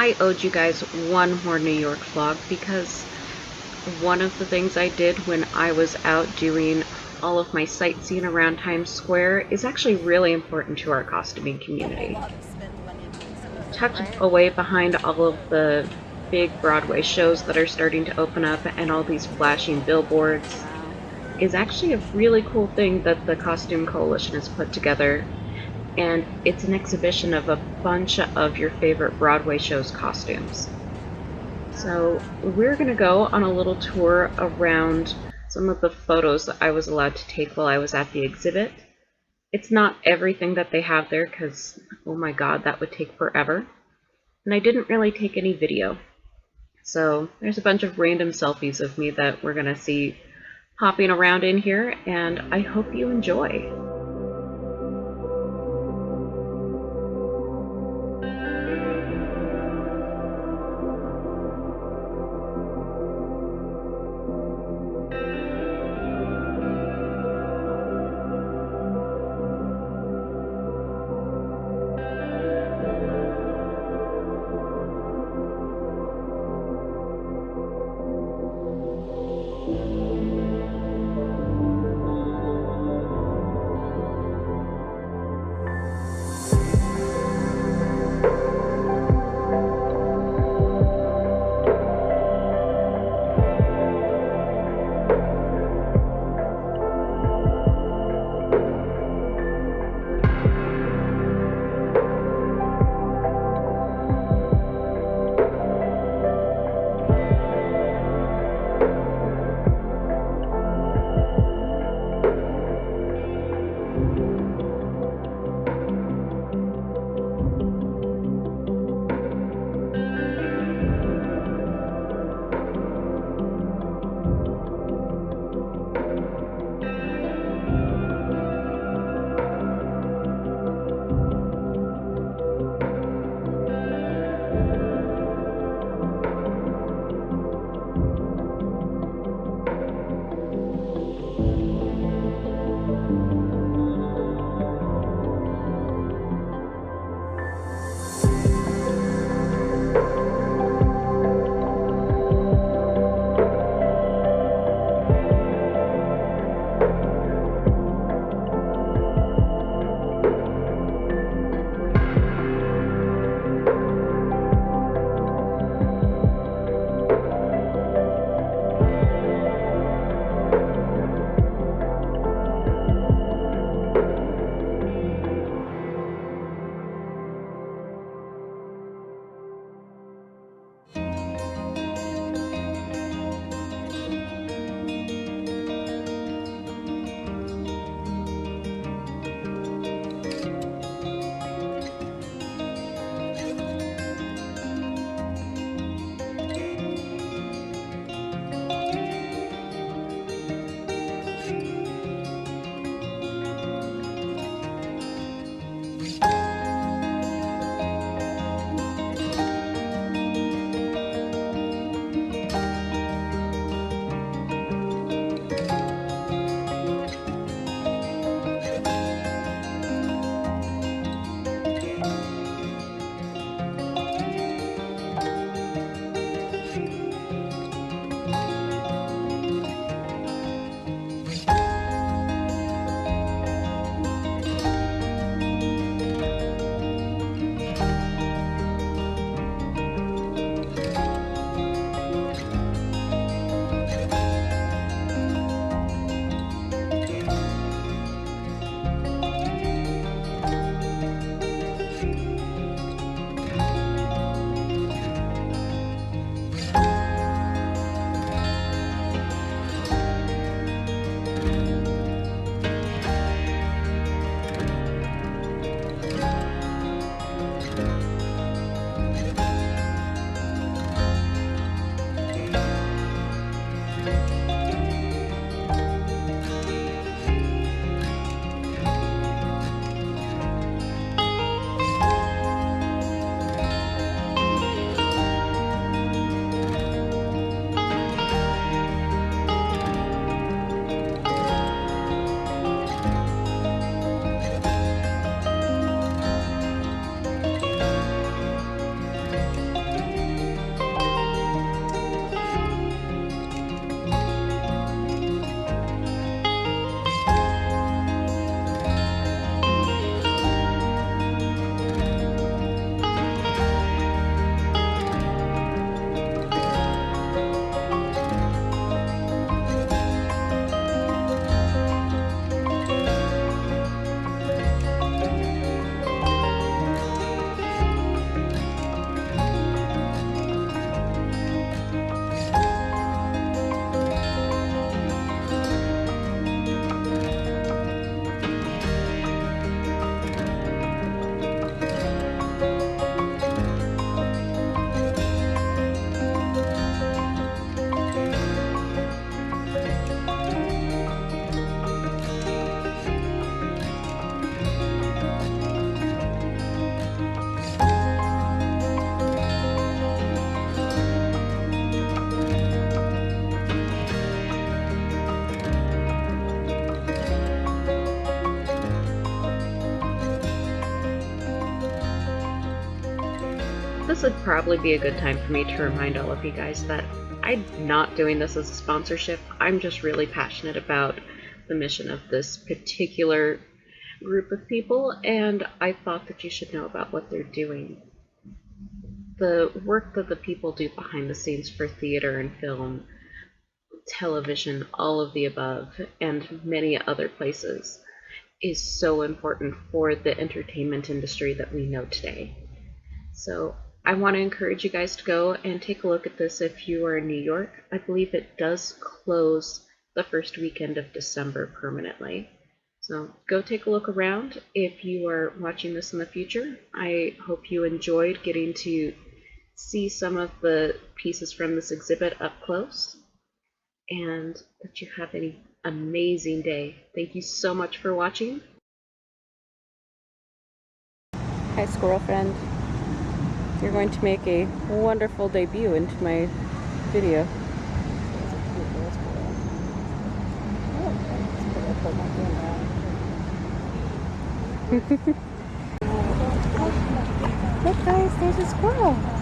I owed you guys one more New York vlog because one of the things I did when I was out doing all of my sightseeing around Times Square is actually really important to our costuming community. Tucked away behind all of the big Broadway shows that are starting to open up and all these flashing billboards is actually a really cool thing that the Costume Coalition has put together, and it's an exhibition of a bunch of your favorite Broadway shows costumes. So we're going to go on a little tour around some of the photos that I was allowed to take while I was at the exhibit. It's not everything that they have there because, oh my god, that would take forever. And I didn't really take any video. So there's a bunch of random selfies of me that we're going to see hopping around in here, and I hope you enjoy. this would probably be a good time for me to remind all of you guys that I'm not doing this as a sponsorship. I'm just really passionate about the mission of this particular group of people, and I thought that you should know about what they're doing. The work that the people do behind the scenes for theater and film, television, all of the above, and many other places is so important for the entertainment industry that we know today. So I want to encourage you guys to go and take a look at this if you are in New York. I believe it does close the first weekend of December permanently. So go take a look around. If you are watching this in the future, I hope you enjoyed getting to see some of the pieces from this exhibit up close, and that you have an amazing day. Thank you so much for watching. Hi, squirrel friend. You're going to make a wonderful debut into my video. Look guys, there's a squirrel.